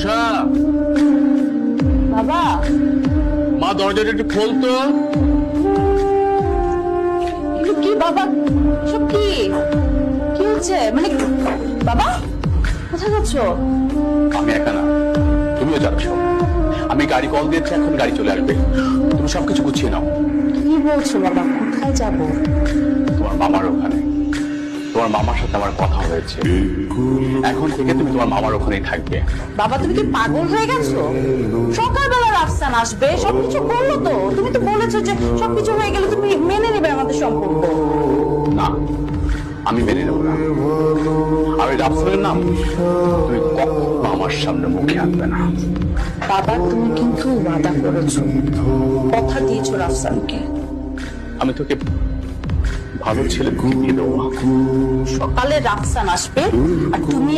উষা, বাবা, মা দরজাটা একটু খোলতো। এগুলো কি বাবা? সব কি কি হচ্ছে? মানে বাবা কোথায় যাচ্ছ? আমি একা না, তুমিও যাচ্ছ। আমি গাড়ি কল দিয়েছি, এখন গাড়ি চলে আসবে। তুমি সবকিছু গুছিয়ে নাও। কি বলছো বাবা? কোথায় যাব? তোমার মামার ওখানে। তোমার মামার সাথে আমার কথা হয়েছে, এখন থেকে তুমি তোমার মামার ওখানেই থাকবে। বাবা তুমি কি পাগল হয়ে গেছো? সকালবেলা রাফসান আসবে, সবকিছু করলো তো। তুমি তো বলেছো যে সবকিছু হয়ে গেলে তুমি মেনে নেবে আমাদের সম্পর্ক। না, আমি মেনে নেব না। আর ওই রাফসানের নাম তুমি কখনো আমার সামনে মুখে আনবে না। বাবা তুমি কিন্তু ওয়াদা করেছো, কথা দিয়েছো রাফসানকে। আমি তোকে ভালো ছেলে দিয়ে দেবো। সকালে রাফসান আসবে আর তুমি